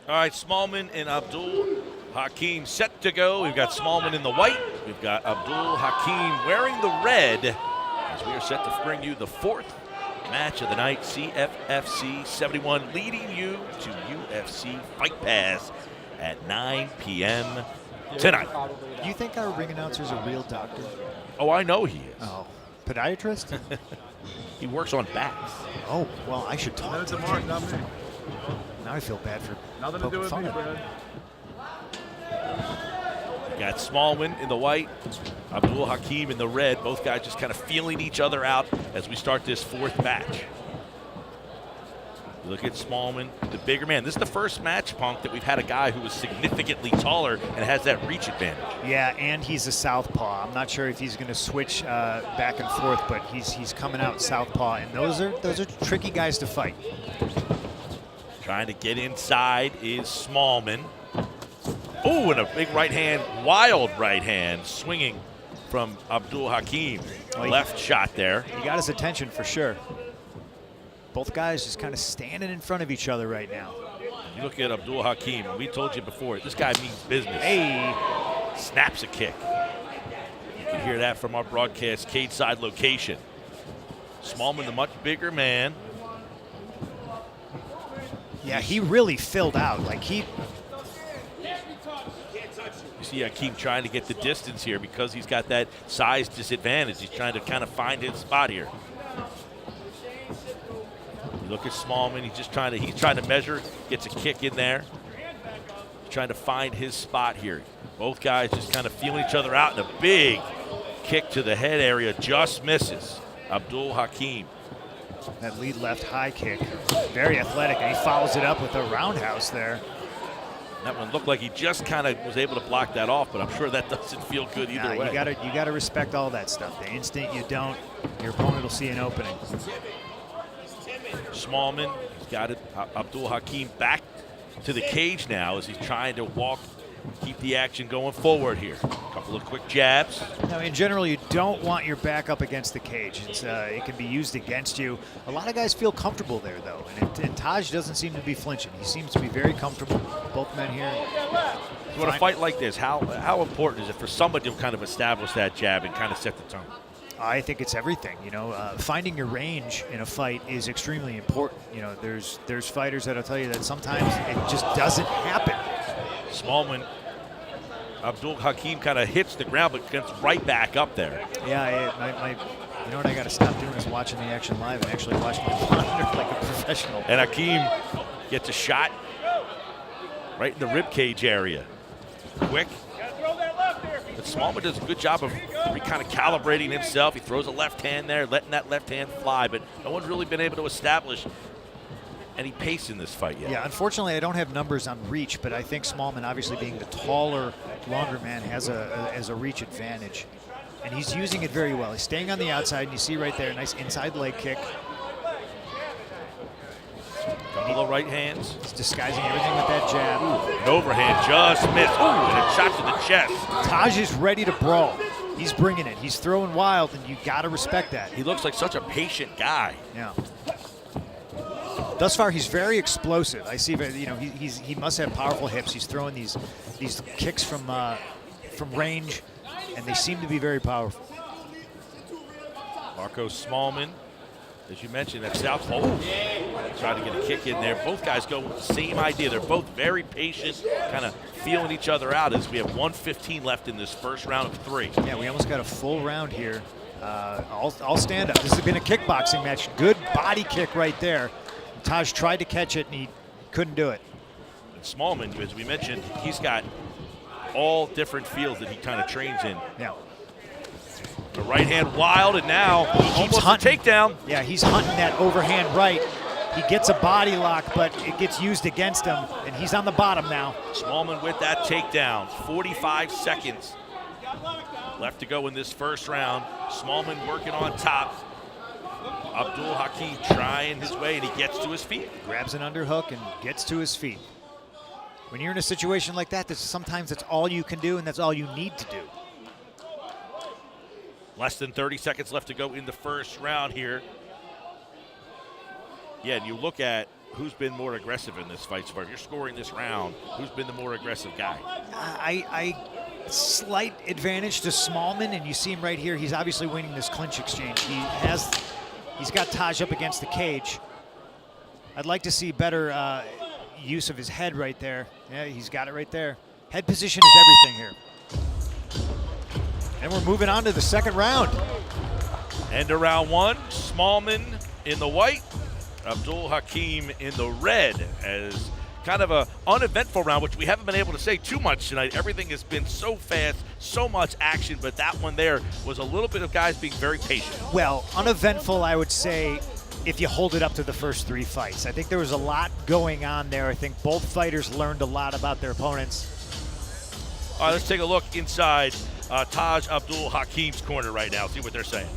All right, Smallman and Abdul Hakim set to go. We've got Smallman in the white. We've got Abdul Hakim wearing the red as we are set to bring you the fourth match of the night. CFFC 71 leading you to UFC Fight Pass at 9 p.m. tonight. Do you think our ring announcer's a real doctor? Oh, I know he is. Oh, podiatrist? He works on backs. Oh, well, I should talk to him. Now I feel bad for poking fun at him. Got Smallman in the white, Abdul Hakim in the red. Both guys just kind of feeling each other out as we start this fourth match. Look at Smallman, the bigger man. This is the first match, Punk, that we've had a guy who is significantly taller and has that reach advantage. Yeah, and he's a southpaw. I'm not sure if he's going to switch back and forth, but he's coming out southpaw, and those are tricky guys to fight. Trying to get inside is Smallman. Oh, and a big right hand, wild right hand, swinging from Abdul Hakim. Left shot there. He got his attention for sure. Both guys just kind of standing in front of each other right now. You look at Abdul Hakim, and we told you before, this guy means business. Hey. Snaps a kick. You can hear that from our broadcast cage side location. Smallman, the much bigger man. Yeah, he really filled out. You see Hakim trying to get the distance here because he's got that size disadvantage. He's trying to kind of find his spot here. You look at Smallman, he's trying to measure, gets a kick in there. He's trying to find his spot here. Both guys just kind of feeling each other out, and a big kick to the head area just misses. Abdul Hakim. That lead left high kick, very athletic, and he follows it up with a roundhouse there. That one looked like he just kind of was able to block that off, but I'm sure that doesn't feel good either way. You gotta respect all that stuff. The instant you don't, your opponent will see an opening. Smallman, he's got it. Abdul Hakim back to the cage now as he's trying to keep the action going forward here. A couple of quick jabs. Now, in general, you don't want your back up against the cage. It can be used against you. A lot of guys feel comfortable there, though, and Taj doesn't seem to be flinching. He seems to be very comfortable. Both men here. So in a fight like this, how important is it for somebody to kind of establish that jab and kind of set the tone? I think it's everything. Finding your range in a fight is extremely important. There's fighters that'll tell you that sometimes it just doesn't happen. Smallman, Abdul Hakim kind of hits the ground but gets right back up there. Yeah, you know what I got to stop doing is watching the action live and actually watch my monitor like a professional. And Hakim gets a shot right in the rib cage area. Quick. But Smallman does a good job of kind of calibrating himself. He throws a left hand there, letting that left hand fly, but no one's really been able to establish any pace in this fight yet. Yeah, unfortunately, I don't have numbers on reach, but I think Smallman, obviously being the taller, longer man, has a reach advantage. And he's using it very well. He's staying on the outside, and you see right there, a nice inside leg kick. Couple of right hands. He's disguising everything with that jab. Ooh, an overhand just missed. Ooh, and a shot to the chest. Taj is ready to brawl. He's bringing it. He's throwing wild, and you got to respect that. He looks like such a patient guy. Yeah. Thus far, he's very explosive. I see that he must have powerful hips. He's throwing these kicks from range, and they seem to be very powerful. Marco Smallman, as you mentioned, at southpaw. Trying to get a kick in there. Both guys go with the same idea. They're both very patient, kind of feeling each other out as we have 1:15 left in this first round of 3. Yeah, we almost got a full round here. All stand up. This has been a kickboxing match. Good body kick right there. Taj tried to catch it, and he couldn't do it. And Smallman, as we mentioned, he's got all different fields that he kind of trains in. Yeah. The right hand wild, and now he keeps hunting. A takedown. Yeah, he's hunting that overhand right. He gets a body lock, but it gets used against him, and he's on the bottom now. Smallman with that takedown. 45 seconds left to go in this first round. Smallman working on top. Abdul Hakim trying his way, and he gets to his feet. Grabs an underhook and gets to his feet. When you're in a situation like that, sometimes that's all you can do, and that's all you need to do. Less than 30 seconds left to go in the first round here. Yeah, and you look at who's been more aggressive in this fight so far? If you're scoring this round, who's been the more aggressive guy? Slight advantage to Smallman, and you see him right here. He's obviously winning this clinch exchange. He's got Taj up against the cage. I'd like to see better use of his head right there. Yeah, he's got it right there. Head position is everything here. And we're moving on to the second round. End of round one, Smallman in the white, Abdul Hakim in the red, as kind of a uneventful round, which we haven't been able to say too much tonight. Everything has been so fast, so much action, but that one there was a little bit of guys being very patient. Well, uneventful, I would say, if you hold it up to the first 3 fights. I think there was a lot going on there. I think both fighters learned a lot about their opponents. All right, let's take a look inside Taj Abdul Hakim's corner right now, see what they're saying.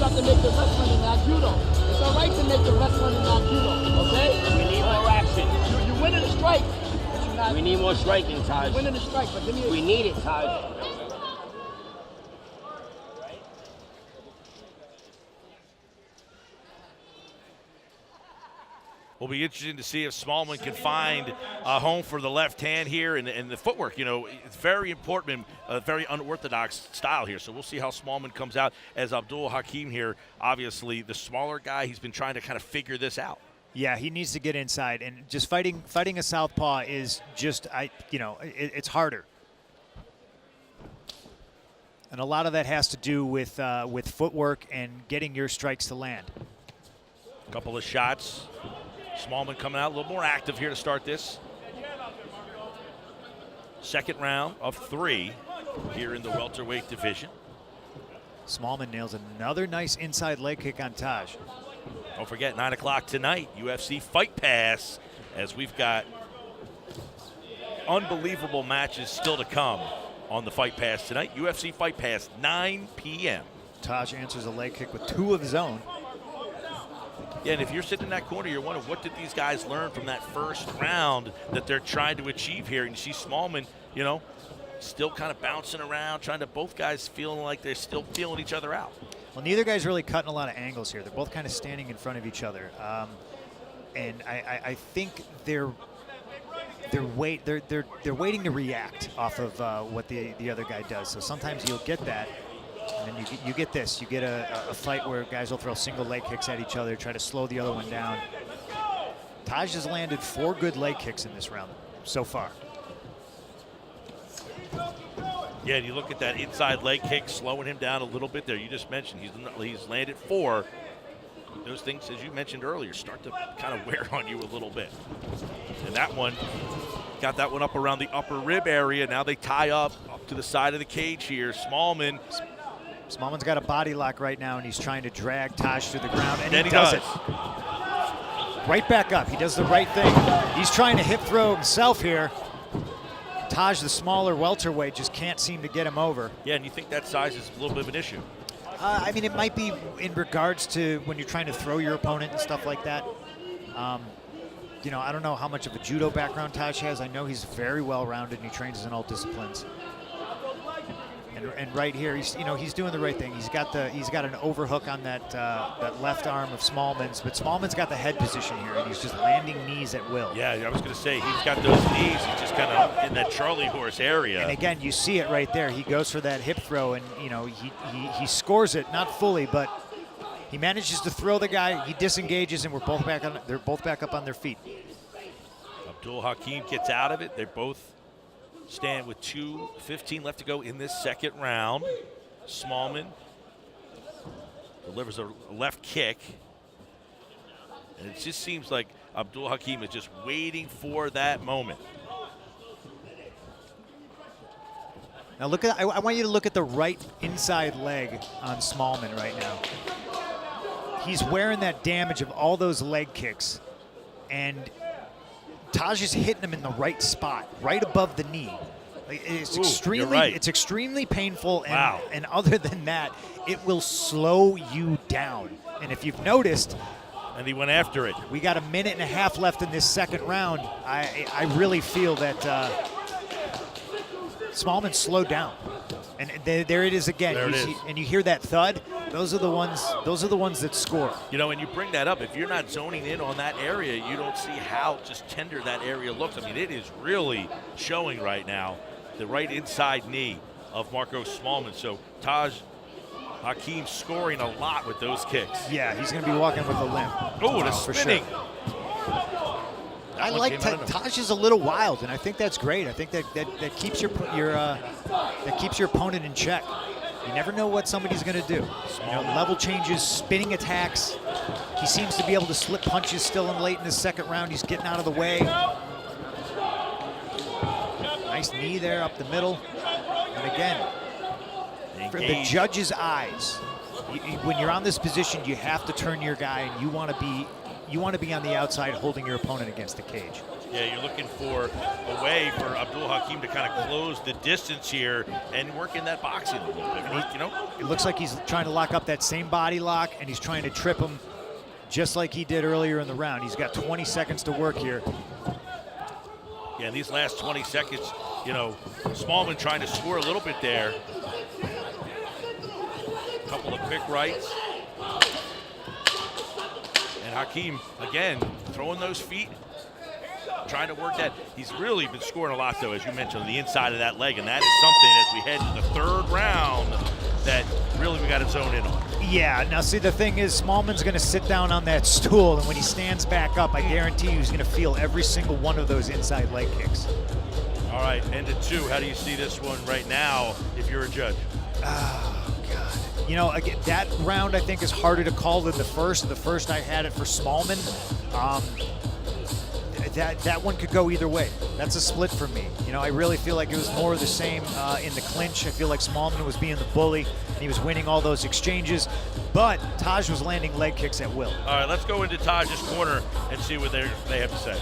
To make the best money in that judo. It's all right to make the best money in that judo, okay? We need more action. You're winning a strike, but you're not. We need more striking, Taj. You're winning a strike, but give me a... We need it, Taj. Will be interesting to see if Smallman can find a home for the left hand here, and the footwork, you know, it's very important and a very unorthodox style here. So we'll see how Smallman comes out as Abdul Hakim here. Obviously, the smaller guy, he's been trying to kind of figure this out. Yeah, he needs to get inside, and just fighting a southpaw is just, it's harder. And a lot of that has to do with footwork and getting your strikes to land. A couple of shots. Smallman coming out a little more active here to start this. Second round of 3 here in the welterweight division. Smallman nails another nice inside leg kick on Taj. Don't forget, 9 o'clock tonight, UFC Fight Pass, as we've got unbelievable matches still to come on the Fight Pass tonight. UFC Fight Pass, 9 p.m. Taj answers a leg kick with 2 of his own. Yeah, and if you're sitting in that corner, you're wondering, what did these guys learn from that first round that they're trying to achieve here? And you see Smallman, you know, still kind of bouncing around, trying to, both guys feeling like they're still feeling each other out. Well, neither guy's really cutting a lot of angles here. They're both kind of standing in front of each other. And I think they're waiting to react off of what the other guy does. So sometimes you'll get that. And then you get this. You get a fight where guys will throw single leg kicks at each other, try to slow the other one down. Taj has landed 4 good leg kicks in this round so far. Yeah, and you look at that inside leg kick, slowing him down a little bit there. You just mentioned he's landed 4. Those things, as you mentioned earlier, start to kind of wear on you a little bit. And that one, got that one up around the upper rib area. Now they tie up to the side of the cage here. Smallman's got a body lock right now, and he's trying to drag Taj to the ground, and he does it. Right back up. He does the right thing. He's trying to hip throw himself here. Taj, the smaller welterweight, just can't seem to get him over. Yeah, and you think that size is a little bit of an issue? I mean, it might be in regards to when you're trying to throw your opponent and stuff like that. You know, I don't know how much of a judo background Taj has. I know he's very well-rounded, and he trains in all disciplines. And right here, he's doing the right thing. He's got an overhook on that left arm of Smallman's, but Smallman's got the head position here, and he's just landing knees at will. Yeah, I was going to say, he's got those knees. He's just kind of in that Charlie horse area. And again, you see it right there. He goes for that hip throw, and he scores it, not fully, but he manages to throw the guy. He disengages, and they're both back up on their feet. Abdul Hakim gets out of it. They both stand with 2:15 left to go in this second round. Smallman delivers a left kick. And it just seems like Abdul Hakim is just waiting for that moment. Now look at, I want you to look at the right inside leg on Smallman right now. He's wearing that damage of all those leg kicks, and Taj is hitting him in the right spot, right above the knee. It's extremely painful, and, wow. And other than that, it will slow you down. And if you've noticed, And he went after it. We got a minute and a half left in this second round. I really feel that Smallman slowed down. And there it is again. There it is. And you hear that thud. Those are the ones that score. You know, and you bring that up. If you're not zoning in on that area, you don't see how just tender that area looks. I mean, it is really showing right now. The right inside knee of Marco Smallman. So Taj Hakim scoring a lot with those kicks. Yeah, he's going to be walking with a limp. Oh, the for spinning. Sure. I like Taj is a little wild, and I think that's great. I think that keeps your opponent in check. You never know what somebody's going to do. You know, level changes, spinning attacks. He seems to be able to slip punches still late in the second round. He's getting out of the way. Nice knee there up the middle. And again, for the judge's eyes, when you're on this position, you have to turn your guy, and you want to be on the outside holding your opponent against the cage. Yeah, you're looking for a way for Abdul Hakim to kind of close the distance here and work in that boxing a little bit. You know, it looks like he's trying to lock up that same body lock, and he's trying to trip him just like he did earlier in the round. He's got 20 seconds to work here. Yeah, these last 20 seconds, you know, Smallman trying to score a little bit there. A couple of quick rights. And Hakim, again, throwing those feet, trying to work that. He's really been scoring a lot, though, as you mentioned, on the inside of that leg, and that is something as we head to the third round that really we got to zone in on. Yeah, now see, the thing is, Smallman's going to sit down on that stool, and when he stands back up, I guarantee you he's going to feel every single one of those inside leg kicks. All right, end of two. How do you see this one right now if you're a judge? Oh, God. You know, again, that round I think is harder to call than the first. The first I had it for Smallman. That one could go either way. That's a split for me. You know, I really feel like it was more of the same in the clinch. I feel like Smallman was being the bully, and he was winning all those exchanges, but Taj was landing leg kicks at will. All right, let's go into Taj's corner and see what they have to say.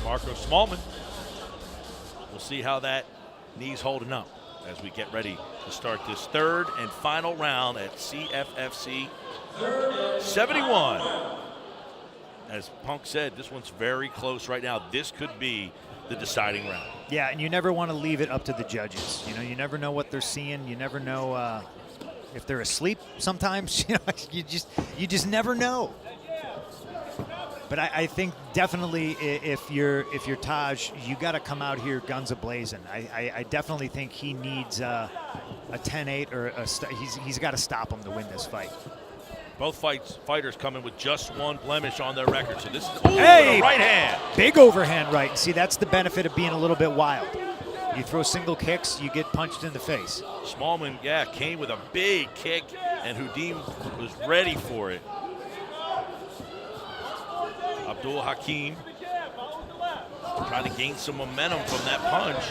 Marco Smallman. We'll see how that knee's holding up as we get ready to start this third and final round at CFFC 71. As Punk said, this one's very close right now. This could be the deciding round. Yeah, and you never want to leave it up to the judges. You know, you never know what they're seeing. You never know if they're asleep sometimes. You know, you just never know. But I think definitely if you're Taj, you got to come out here guns a-blazing. I definitely think he needs a 10-8 or he's got to stop him to win this fight. Both fighters coming with just one blemish on their record. So this is hey, right hand. Big overhand right. See, that's the benefit of being a little bit wild. You throw single kicks, you get punched in the face. Smallman, yeah, came with a big kick, and Hudim was ready for it. Abdul Hakim trying to gain some momentum from that punch.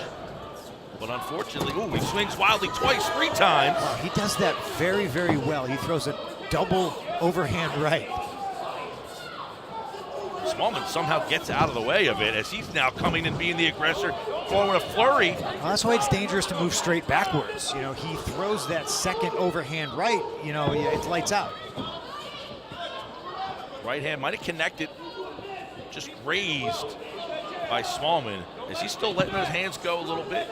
But unfortunately, he swings wildly twice, 3 times. He does that very, very well. He throws a double overhand right. Smallman somehow gets out of the way of it as he's now coming and being the aggressor, throwing a flurry. Well, that's why it's dangerous to move straight backwards. You know, he throws that second overhand right, you know, it's lights out. Right hand might have connected, just raised by Smallman. Is he still letting those hands go a little bit?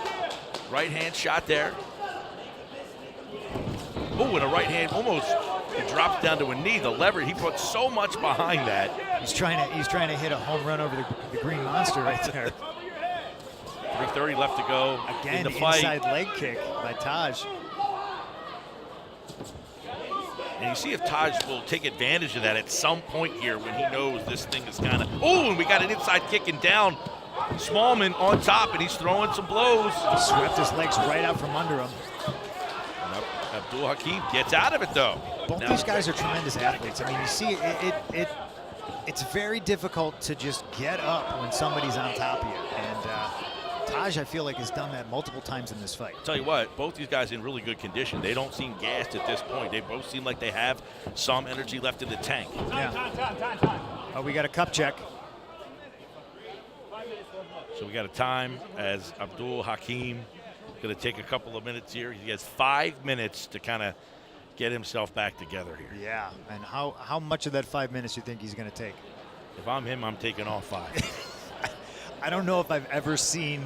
Right hand shot there. Oh, and a right hand almost, it drops down to a knee. The lever, he put so much behind that. He's trying to hit a home run over the green monster right there. 3:30 left to go again, in the fight. Inside leg kick by Taj. And you see if Taj will take advantage of that at some point here when he knows this thing is kind of... Oh, and we got an inside kick and down. Smallman on top, and he's throwing some blows. He swept his legs right out from under him. And Abdul Hakim gets out of it, though. Both these guys are tremendous athletes. I mean, you see, it's very difficult to just get up when somebody's on top of you. And Taj, I feel like, has done that multiple times in this fight. Tell you what, both these guys in really good condition. They don't seem gassed at this point. They both seem like they have some energy left in the tank. Yeah. Oh, we got a cup check. So we got a time as Abdul Hakim going to take a couple of minutes here. He has 5 minutes to kind of get himself back together here. Yeah, and how much of that 5 minutes you think he's going to take? If I'm him, I'm taking all 5. I don't know if I've ever seen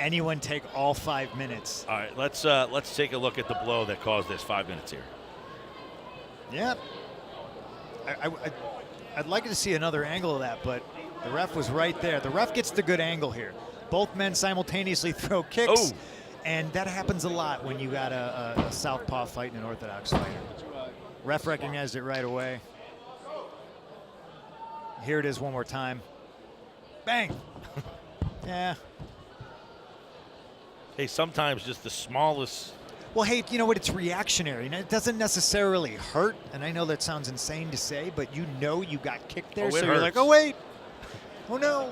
anyone take all 5 minutes. All right, let's take a look at the blow that caused this 5 minutes here. Yeah. I'd like to see another angle of that, but the ref was right there. The ref gets the good angle here. Both men simultaneously throw kicks, and that happens a lot when you got a southpaw fighting an orthodox fighter. Ref recognized it right away. Here it is one more time. Bang. Yeah. Hey, sometimes just the smallest. Well, hey, you know what? It's reactionary, and it doesn't necessarily hurt. And I know that sounds insane to say, but you know you got kicked there, so you're like, oh wait, oh no.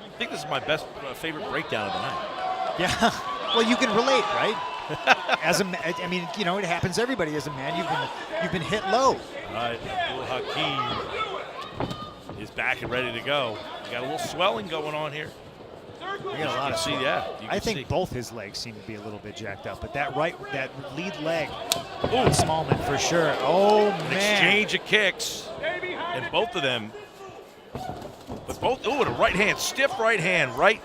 I think this is my best, favorite breakdown of the night. Yeah. Well, you can relate, right? I mean, you know, it happens to everybody as a man. You've been hit low. All right, Abdul Hakim is back and ready to go. You got a little swelling going on here. We got a lot of see that. I think both his legs seem to be a little bit jacked up, but that lead leg on Smallman for sure. Oh man! Exchange of kicks, and both of them. But both, with a right hand, stiff right hand, right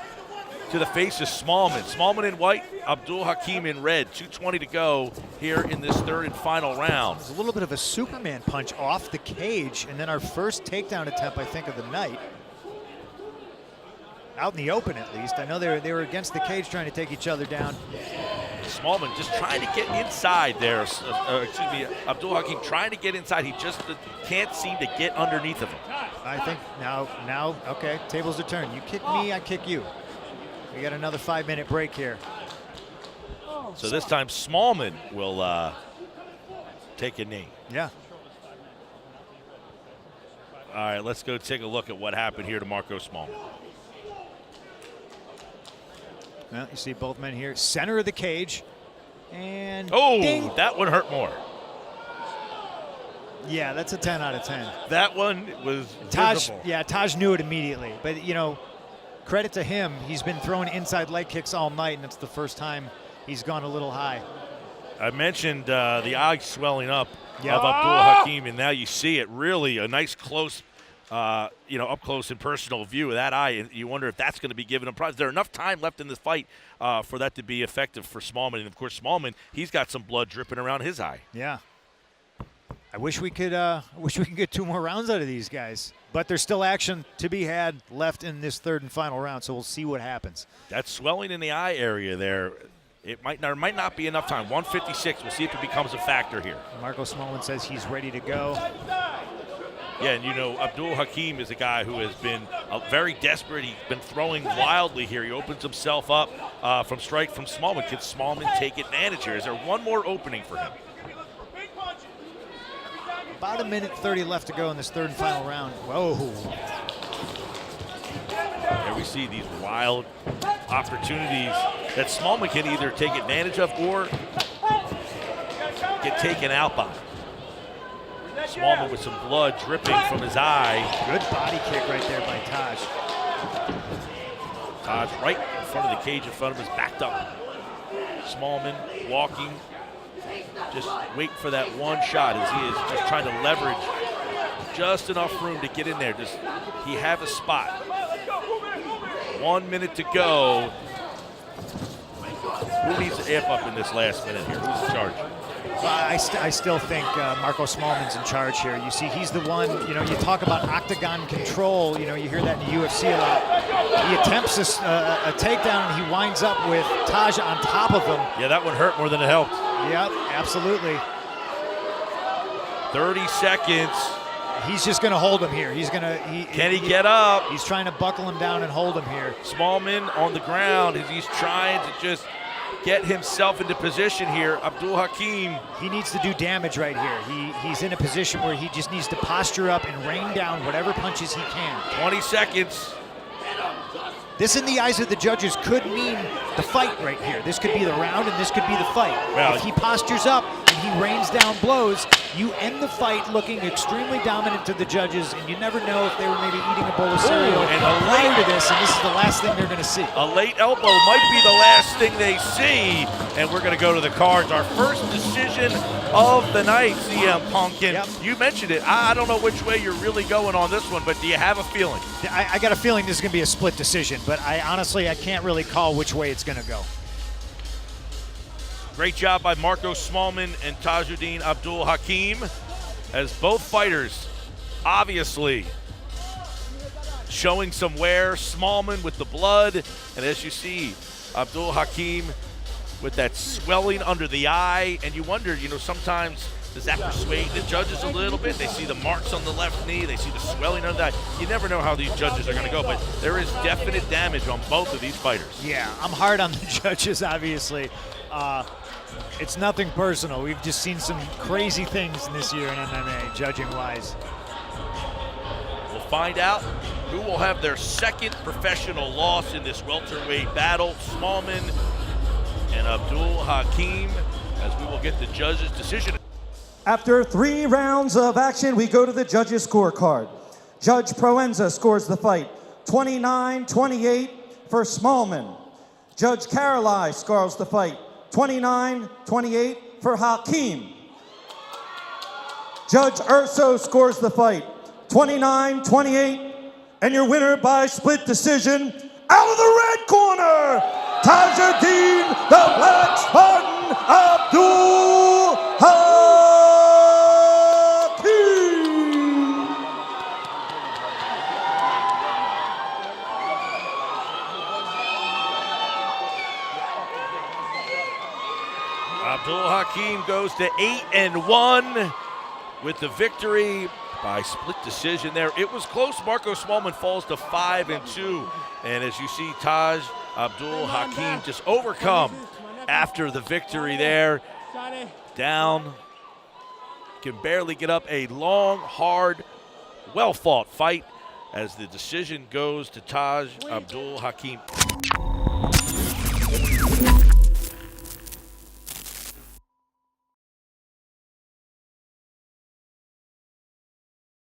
to the face of Smallman. Smallman in white, Abdul Hakim in red. 2:20 to go here in this third and final round. It was a little bit of a Superman punch off the cage, and then our first takedown attempt, I think, of the night. Out in the open, at least. I know they were against the cage trying to take each other down. Smallman just trying to get inside there. Excuse me, Abdul Hakim trying to get inside. He just can't seem to get underneath of him. I think now, okay, tables are turned. You kick me, I kick you. We got another 5-minute break here. So this time Smallman will take a knee. Yeah. All right, let's go take a look at what happened here to Marco Smallman. Well, you see both men here, center of the cage, and ding. That one hurt more. Yeah, that's a 10 out of 10. That one was visible. Yeah, Taj knew it immediately. But, you know, credit to him. He's been throwing inside leg kicks all night, and it's the first time he's gone a little high. I mentioned the eye swelling up of Abdul Hakim, and now you see it really a nice close, up close and personal view of that eye. And you wonder if that's going to be given him prize. Is there enough time left in this fight for that to be effective for Smallman? And, of course, Smallman, he's got some blood dripping around his eye. Yeah. I wish we could get 2 more rounds out of these guys. But there's still action to be had left in this third and final round, so we'll see what happens. That swelling in the eye area there, there might not be enough time. 156, we'll see if it becomes a factor here. Marco Smallman says he's ready to go. Yeah, and Abdul Hakim is a guy who has been very desperate. He's been throwing wildly here. He opens himself up from strike from Smallman. Can Smallman take advantage here? Is there one more opening for him? About 1:30 left to go in this third and final round. Whoa. There we see these wild opportunities that Smallman can either take advantage of or get taken out by. Smallman with some blood dripping from his eye. Good body kick right there by Taj. Taj right in front of the cage in front of him is backed up. Smallman walking. Just wait for that one shot as he is just trying to leverage just enough room to get in there. Does he have a spot? 1 minute to go. Who needs to amp up in this last minute here? Who's in charge? I still think Marco Smallman's in charge here. You see, he's the one, you talk about octagon control. You hear that in the UFC a lot. He attempts a takedown, and he winds up with Taj on top of him. Yeah, that one hurt more than it helped. Yep, absolutely. 30 seconds. He's just going to hold him here. Can he get up? He's trying to buckle him down and hold him here. Smallman on the ground. He's trying to just get himself into position here. Abdul Hakim. He needs to do damage right here. He's in a position where he just needs to posture up and rain down whatever punches he can. 20 seconds. This, in the eyes of the judges, could mean the fight right here. This could be the round, and this could be the fight. Well, if he postures up and he rains down blows, you end the fight looking extremely dominant to the judges, and you never know if they were maybe eating a bowl of cereal prior to this, and this is the last thing they're going to see. A late elbow might be the last thing they see, and we're going to go to the cards. Our first decision of the night, CM Punkin. Yep. You mentioned it. I don't know which way you're really going on this one, but do you have a feeling? I got a feeling this is going to be a split decision, but I can't really call which way it's going to go. Great job by Marco Smallman and Tajuddin Abdul Hakim, as both fighters obviously showing some wear. Smallman with the blood, and as you see, Abdul Hakim with that swelling under the eye. And you wonder, sometimes does that persuade the judges a little bit? They see the marks on the left knee, they see the swelling under the eye. You never know how these judges are going to go, but there is definite damage on both of these fighters. Yeah, I'm hard on the judges, obviously. It's nothing personal. We've just seen some crazy things this year in MMA, judging-wise. We'll find out who will have their second professional loss in this welterweight battle, Smallman and Abdul Hakim, as we will get the judges' decision. After 3 rounds of action, we go to the judges' scorecard. Judge Proenza scores the fight 29-28 for Smallman. Judge Caroli scores the fight 29-28 for Hakim. Judge Urso scores the fight 29-28, and your winner by split decision, out of the red corner, Tajuddin the Black Spartan Abdul Hakim. Abdul Hakim goes to 8-1 with the victory by split decision there. It was close. Marco Smallman falls to 5-2. And as you see, Taj Abdul Hakim just overcome after the victory there. Down, can barely get up. A long, hard, well-fought fight as the decision goes to Taj Abdul Hakim.